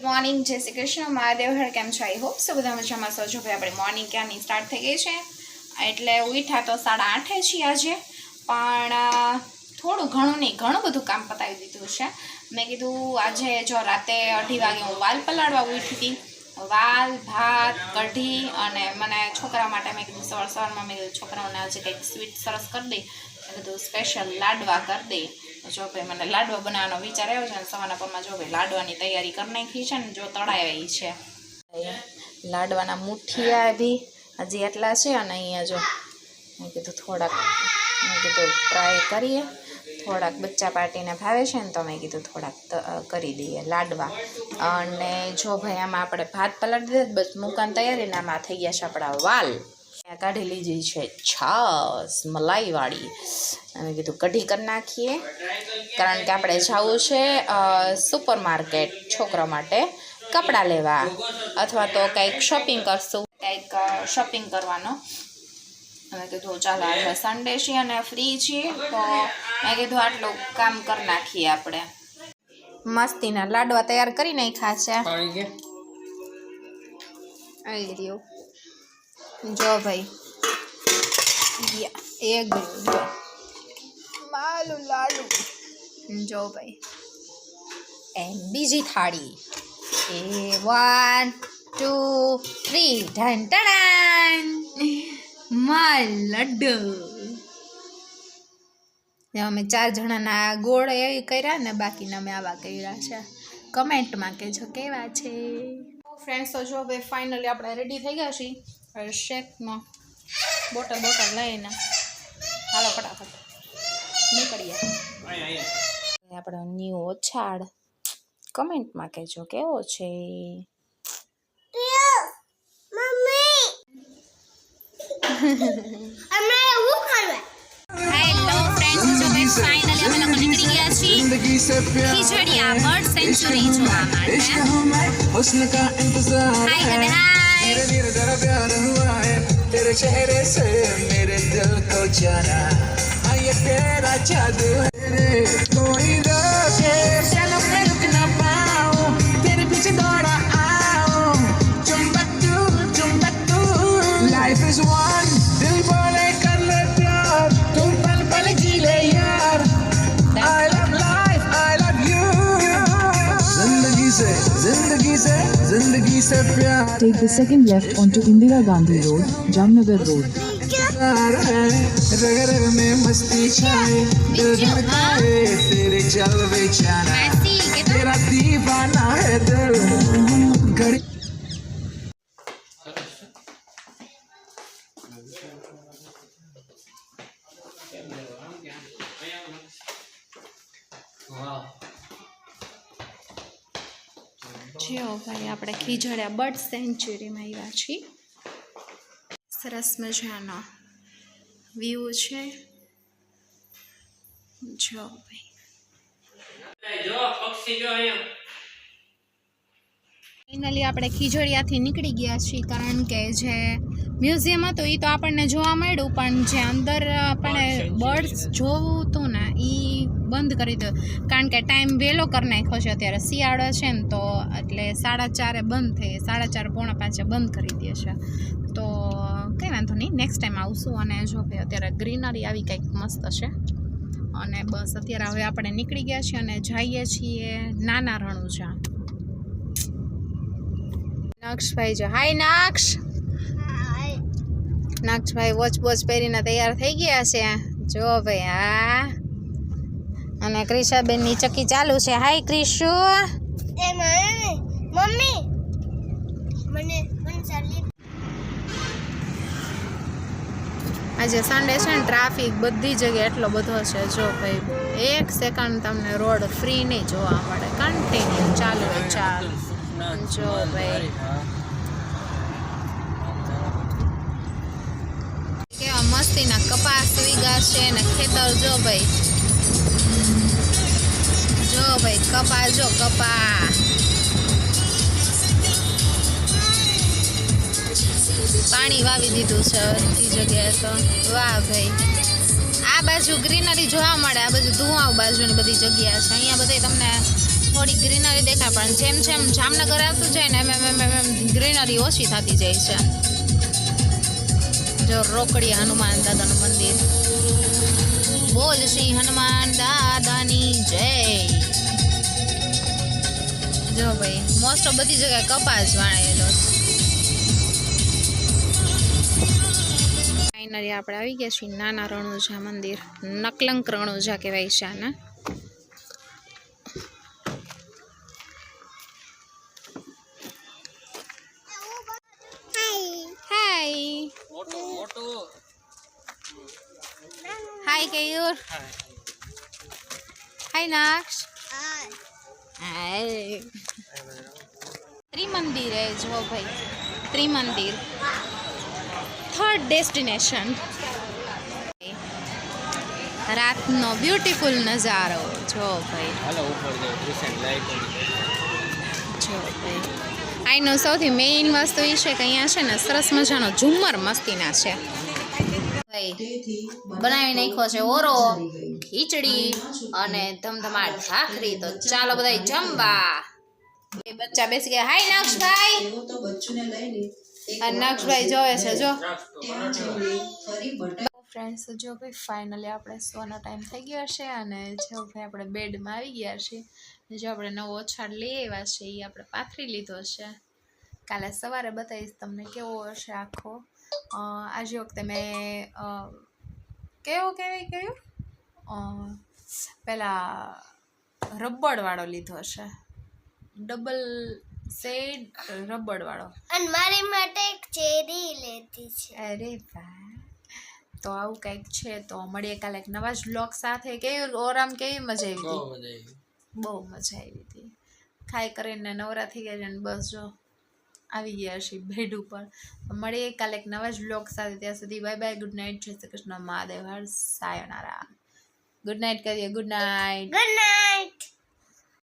Morning, જય શ્રી કૃષ્ણ, મહાદેવ હર. કેમ છો? આઈ હોપ સો બધા મજામાં છો. જો ભાઈ આપણે મોર્નિંગ ક્યાંની સ્ટાર્ટ થઈ ગઈ છે, એટલે ઉઠ્યા તો 8:30 છીએ આજે, પણ થોડું ઘણું નહીં, ઘણું બધું કામ પતાવી દીધું છે. મેં કીધું આજે જો રાતે 2:30 વાગે હું વાલ પલાળવા ઉઠી હતી. વાલ, ભાત, કઢી અને મને છોકરા માટે મેં કીધું સવારમાં મેં કીધું છોકરાઓને આજે કંઈક સ્વીટ સરસ કરી દઈ. મેં કીધું સ્પેશિયલ લાડવા કરી દઈ. જો ભાઈ મને લાડવા બનાવવાનો વિચાર આવ્યો છે, અને સવારના પરમાં જો ભાઈ લાડવાની તૈયારી કરી નાખી છે ને, જો તળાવી છે લાડવાના મુઠિયા બી હજી એટલા છે. અને અહીંયા જો મેં કીધું થોડાક ટ્રાય કરીએ, થોડાક બચ્ચા પાર્ટીને ભાવે છે ને, તો મેં કીધું થોડાક કરી દઈએ લાડવા. અને જો ભાઈ આમાં આપણે ભાત પલાળી દીધા, બસ મૂકવાની તૈયારી ને આમાં થઈ ગયા છે આપણા વાલ. કાઢી લીધી છે છાશ મલાઈવાળી. અમે કીધું કઢી કરી નાખીએ, કારણ કે આપણે જવું છે સુપર માર્કેટ છોકરા માટે કપડાં લેવા, અથવા તો કંઈક શોપિંગ કરશું, કંઈક શોપિંગ કરવાનો. અમે કીધું ચાલો આજે સન્ડે છે અને ફ્રી છીએ, તો મેં કીધું આટલું કામ કરી નાખીએ આપણે. મસ્તીના લાડવા તૈયાર કરી નાખ્યા છે. આવી રહ્યું જો ભાઈ, એક જો માલું લાડુ જો ભાઈ. એન્ડ બીજી થાળી એ 1 2 3 ઢન ઢણ માલ લડ્ડુ. અમે 4 જણાના ગોળ એ કર્યા ને, બાકીના અમે આવા કર્યા છે. કમેન્ટમાં કહેજો કેવા છે. ફ્રેન્ડ્સ તો જો ભાઈ ફાઇનલી આપણે રેડી થઈ ગયા છીએ. હવે શેકમાં બોટલ લઈને હાલો ફટાફટ નીકળીએ. આપણો ન્યૂ ઓછાડ કમેન્ટમાં કહેજો કેવો છે. હેલો ફ્રેન્ડ્સ, જો ભાઈ ફાઇનલી અમે લોકો નીકળી ગયા છીએ ખીજડીયા બર્ડ સેન્ચુરી જોવા માટે. હાય કરે હાય. तेरे चेहरे से मेरे दिल को जाना, ये तेरा जादू है. कोई रोके चलो मैं रुक ना पाऊं, तेरे पीछे दौड़ा आऊं. चुंबक तू लाइफ इज वन, दिल बोले कर ले प्यार, तुम पल पल जी ले यार. I love life, I love you. जिंदगी से प्यार. Take the second left onto Indira Gandhi Road, Jamnagar Road. रग रग में मस्ती छाए, दिल धड़काए तेरे जलवे जाना, तेरा दीवाना है दिल. घड़ी જો ભાઈ આપણે ખીજડીયા બર્ડ સેન્ચુરીમાં આવ્યા છીએ. સરસ મજાનો વ્યૂ છે. જો ભાઈ ફાઇનલી આપણે ખીજડીયાથી નીકળી ગયા છીએ, કારણ કે જે મ્યુઝિયમ હતું એ તો આપણને જોવા મળ્યું, પણ જે અંદર આપણે બર્ડ્સ જોવું હતું ને એ બંધ કરી દો, કારણ કે ટાઈમ વહેલો કરી નાખ્યો છે. અત્યારે શિયાળો છે ને, તો એટલે 4:30 બંધ થઈ, 4:30 પોણા 5 બંધ કરી દે છે. તો કંઈ વાંધો નહીં, નેક્સ્ટ ટાઈમ આવશું. અને જો ભાઈ અત્યારે ગ્રીનરી આવી કંઈક મસ્ત છે. અને બસ અત્યારે હવે આપણે નીકળી ગયા છીએ અને જઈએ છીએ નાના રણુજા. નક્ષભાઈ જો, હાય નક્ષ. નક્ષભાઈ વોચ પહેરીને તૈયાર થઈ ગયા છે. જો ભાઈ હા. અને ક્રિશાબેનની ચક્કી ચાલુ છે. હાય ક્રિશુ. મમ્મી આજે સન્ડે છે ને, ટ્રાફિક બધી જગ્યાએ એટલો બધો છે. જો ભાઈ 1 સેકન્ડ તમને રોડ ફ્રી નહીં જોવા મળે, કન્ટિન્યુ ચાલુ ચાલ. જો ભાઈ કેવા મસ્તીના કપાસ વીગા છે ને ખેતર. જો ભાઈ કપા જો કપા. પાણી વાવી દીધું છે બધી જગ્યાએ તો. વાહ ભાઈ, આ બાજુ ગ્રીનરી જોવા મળે, આ બાજુ ધુવાઓ બાજુની બધી જગ્યા છે. અહીંયા બધી તમને થોડી ગ્રીનરી દેખાય, પણ જેમ જેમ જામનગર આવતું જાય ને એમ ગ્રીનરી ઓછી થતી જાય છે. જો રોકડી હનુમાન દાદાનું મંદિર. બોલ શ્રી હનુમાન દાદાની જય. જો ભાઈ મોસ્ટ ઓફ બધી જગ્યાએ કપાસ વાળેલો. ફાઇનલી આપણે આવી ગયા છીએ નાના રણુજા મંદિર. નકલંક રણુજા કહેવાય છે આને. હાય કેયુર. હાય નાક્ષ. હાય. ત્રિમંદિર હે જો ભાઈ, ત્રિમંદિર. Third destination. રાતનો બ્યુટીફુલ નજારો જો ભાઈ. જો ભાઈ અહીંનો સૌથી મેઇન વસ્તુ એ છે કે અહીંયા છે ને સરસ મજાનો ઝુમ્મર મસ્તીના છે. બનાવી નાખ્યો છે ઓરો, ખીચડી અને ધમધમાટ ભાખરી. તો ચાલો બધા જમવા. એ બચ્ચા બેસી ગયા. હાય નક્ષભાઈ. નક્ષભાઈ જોવે છે જો. ફ્રેન્ડ્સ જો ભાઈ ફાઇનલી આપણે સુવાનો ટાઈમ થઈ ગયો છે અને જો ભાઈ આપણે બેડમાં આવી ગયા છીએ. જો આપણે નવો ઓછાડ લઈ આવ્યા છે એ આપણે પાથરી લીધો છે. કાલે સવારે બતાવીશ તમને કેવો હશે આખો. આજે વખતે મેં કયું પેલા રબડવાળો લીધો છે, ડબલ શેડ રબડવાળો. અને મારી માટે એક ચેરી લેતી છે. અરે વાહ. તો આવું કંઈક છે. તો મળીએ કાલે એક નવા જ વ્લોગ સાથે. કેવું ઓરામ કેવી મજા આવી હતી? બહુ મજા આવી હતી. ખાઈ કરીને નવરા થઈ ગયા છે ને બસ જો આવી ગયા છીએ બેડ ઉપર. મળીએ કાલે એક નવા જ વ્લોગ સાથે. ત્યાં સુધી બાય બાય, ગુડ નાઇટ, જય શ્રી કૃષ્ણ, મહાદેવ હર, સાયોનારા. ગુડ નાઇટ કરીએ. Good night. Good night.